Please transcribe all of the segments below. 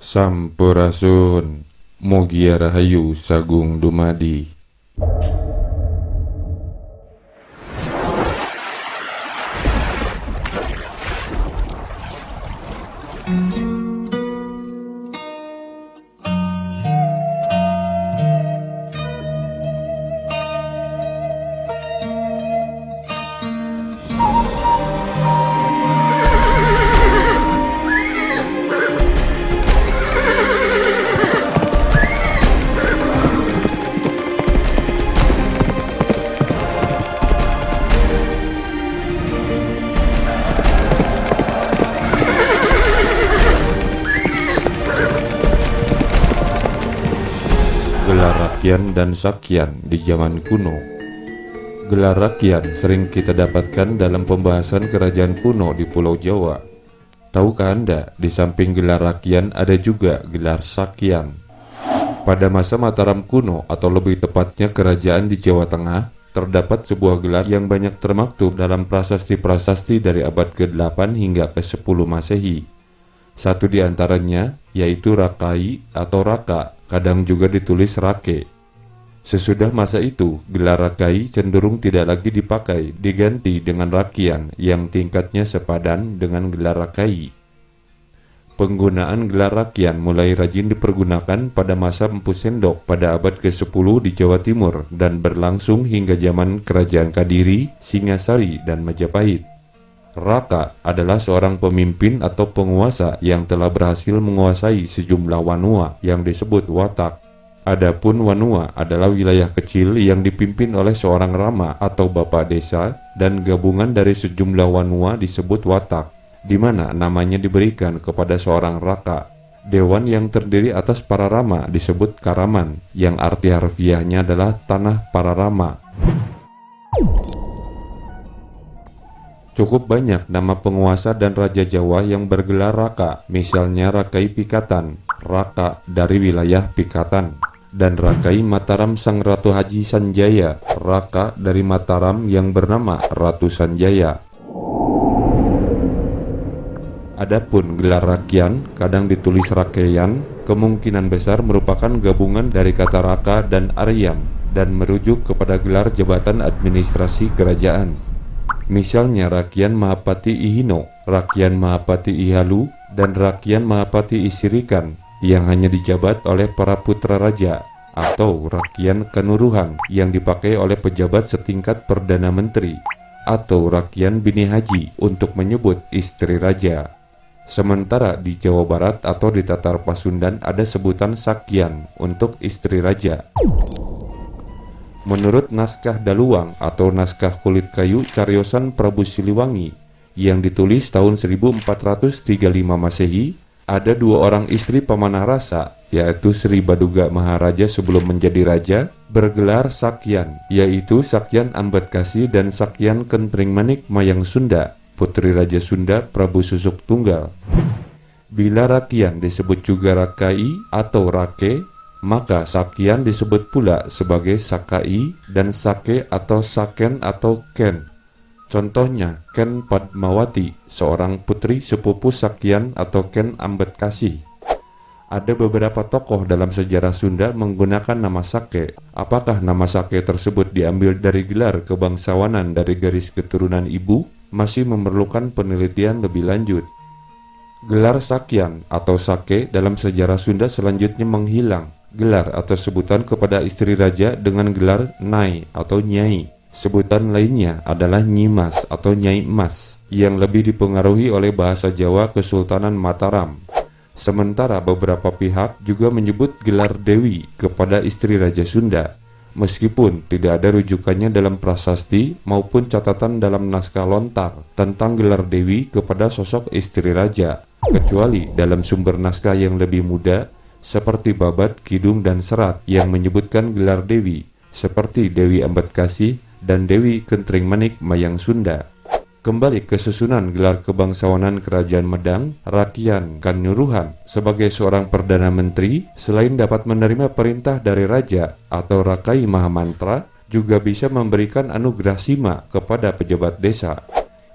Sampurasun, Mugia Rahayu Sagung Dumadi. Gelar rakyat dan sakyan di zaman kuno. Gelar rakyat sering kita dapatkan dalam pembahasan kerajaan kuno di Pulau Jawa. Tahukah Anda, di samping gelar rakyat ada juga gelar sakyan. Pada masa Mataram kuno, atau lebih tepatnya kerajaan di Jawa Tengah, terdapat sebuah gelar yang banyak termaktub dalam prasasti-prasasti dari abad ke-8 hingga ke-10 Masehi. Satu di antaranya yaitu Rakai atau Raka, kadang juga ditulis Rake. Sesudah masa itu, gelar Rakai cenderung tidak lagi dipakai, diganti dengan Rakian yang tingkatnya sepadan dengan gelar Rakai. Penggunaan gelar Rakian mulai rajin dipergunakan pada masa Empu Sendok pada abad ke-10 di Jawa Timur dan berlangsung hingga zaman Kerajaan Kadiri, Singasari, dan Majapahit. Raka adalah seorang pemimpin atau penguasa yang telah berhasil menguasai sejumlah wanua yang disebut watak. Adapun wanua adalah wilayah kecil yang dipimpin oleh seorang rama atau bapak desa, dan gabungan dari sejumlah wanua disebut watak, di mana namanya diberikan kepada seorang raka. Dewan yang terdiri atas para rama disebut karaman, yang arti harfiahnya adalah tanah para rama. Cukup banyak nama penguasa dan raja Jawa yang bergelar Raka, misalnya Rakai Pikatan, Raka dari wilayah Pikatan, dan Rakai Mataram Sang Ratu Haji Sanjaya, Raka dari Mataram yang bernama Ratu Sanjaya. Adapun gelar Rakian, kadang ditulis Rakeyan, kemungkinan besar merupakan gabungan dari kata Raka dan Aryan, dan merujuk kepada gelar jabatan administrasi kerajaan. Misalnya Rakian Mahapati Ihino, Rakian Mahapati Ihalu, dan Rakian Mahapati Isirikan yang hanya dijabat oleh para putra raja, atau Rakian Kanuruhan yang dipakai oleh pejabat setingkat Perdana Menteri, atau Rakian Bini Haji untuk menyebut istri raja. Sementara di Jawa Barat atau di Tatar Pasundan ada sebutan Sakyan untuk istri raja. Menurut naskah Daluang atau naskah kulit kayu cariosan Prabu Siliwangi yang ditulis tahun 1435 Masehi, ada dua orang istri pemanah rasa, yaitu Sri Baduga Maharaja sebelum menjadi raja, bergelar Sakyan, yaitu Sakyan Ambetkasi dan Sakyan Kentring Manik Mayang Sunda, putri Raja Sunda Prabu Susuk Tunggal. Bila Rakian disebut juga Rakai atau Rake, maka Sakyan disebut pula sebagai Sakai dan Sake atau Saken atau Ken. Contohnya Ken Padmawati, seorang putri sepupu Sakyan atau Ken Ambetkasi. Ada beberapa tokoh dalam sejarah Sunda menggunakan nama Sake. Apakah nama Sake tersebut diambil dari gelar kebangsawanan dari garis keturunan ibu? Masih memerlukan penelitian lebih lanjut. Gelar Sakyan atau Sake dalam sejarah Sunda selanjutnya menghilang. Gelar atau sebutan kepada istri raja dengan gelar Nai atau Nyai. Sebutan lainnya adalah Nyimas atau Nyai Emas yang lebih dipengaruhi oleh bahasa Jawa Kesultanan Mataram. Sementara beberapa pihak juga menyebut gelar Dewi kepada istri Raja Sunda, meskipun tidak ada rujukannya dalam prasasti maupun catatan dalam naskah lontar tentang gelar Dewi kepada sosok istri raja, kecuali dalam sumber naskah yang lebih muda seperti Babat, Kidung, dan Serat yang menyebutkan gelar Dewi seperti Dewi Ambetkasi dan Dewi Kentring Manik Mayang Sunda. Kembali ke susunan gelar kebangsawanan Kerajaan Medang, Rakian Kanuruhan sebagai seorang Perdana Menteri, selain dapat menerima perintah dari Raja atau Rakai Mahamantra, juga bisa memberikan anugerah sima kepada pejabat desa.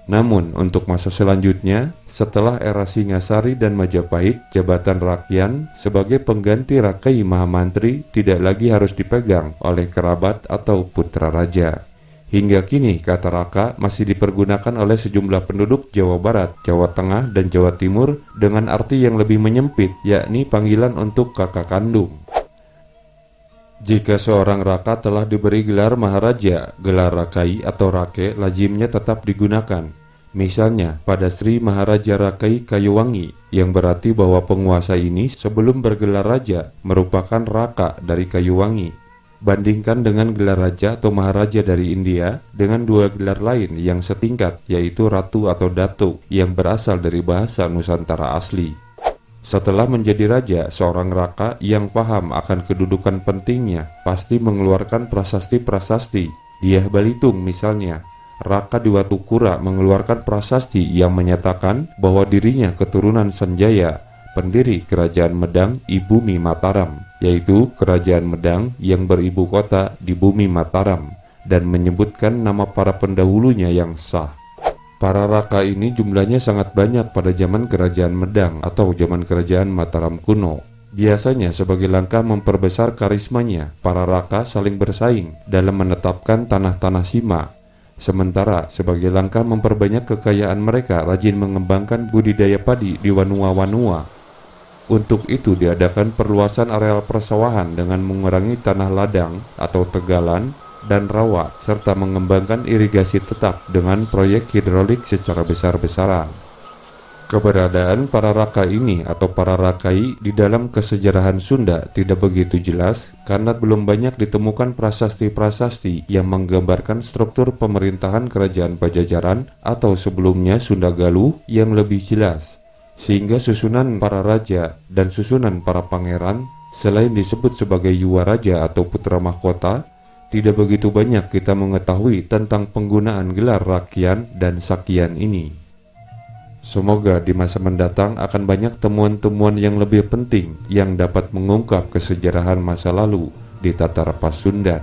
Namun, untuk masa selanjutnya, setelah era Singasari dan Majapahit, jabatan Rakyat sebagai pengganti Rakai Mahamantri tidak lagi harus dipegang oleh kerabat atau putra raja. Hingga kini, kata Raka masih dipergunakan oleh sejumlah penduduk Jawa Barat, Jawa Tengah, dan Jawa Timur dengan arti yang lebih menyempit, yakni panggilan untuk kakak kandung. Jika seorang Raka telah diberi gelar Maharaja, gelar Rakai atau Rake lazimnya tetap digunakan. Misalnya pada Sri Maharaja Rakai Kayuwangi, yang berarti bahwa penguasa ini sebelum bergelar raja merupakan Raka dari Kayuwangi. Bandingkan dengan gelar raja atau Maharaja dari India dengan dua gelar lain yang setingkat, yaitu Ratu atau Datuk, yang berasal dari bahasa Nusantara asli. Setelah menjadi raja, seorang Raka yang paham akan kedudukan pentingnya pasti mengeluarkan prasasti-prasasti. Dyah Balitung misalnya, Raka di Watukura mengeluarkan prasasti yang menyatakan bahwa dirinya keturunan Sanjaya, pendiri Kerajaan Medang Ibumi Mataram, yaitu Kerajaan Medang yang beribu kota di Bumi Mataram, dan menyebutkan nama para pendahulunya yang sah. Para Raka ini jumlahnya sangat banyak pada zaman Kerajaan Medang atau zaman Kerajaan Mataram kuno. Biasanya sebagai langkah memperbesar karismanya, para Raka saling bersaing dalam menetapkan tanah-tanah sima. Sementara sebagai langkah memperbanyak kekayaan mereka rajin mengembangkan budidaya padi di Wanua-Wanua. Untuk itu diadakan perluasan areal persawahan dengan mengurangi tanah ladang atau tegalan dan rawa, serta mengembangkan irigasi tetap dengan proyek hidrolik secara besar-besaran. Keberadaan para Raka ini atau para Rakai di dalam kesejarahan Sunda tidak begitu jelas karena belum banyak ditemukan prasasti-prasasti yang menggambarkan struktur pemerintahan kerajaan Pajajaran atau sebelumnya Sunda Galuh yang lebih jelas. Sehingga susunan para raja dan susunan para pangeran selain disebut sebagai Yuwa Raja atau putra mahkota, tidak begitu banyak kita mengetahui tentang penggunaan gelar Rakyat dan Sakyan ini. Semoga di masa mendatang akan banyak temuan-temuan yang lebih penting yang dapat mengungkap kesejarahan masa lalu di Tatara Pasundan.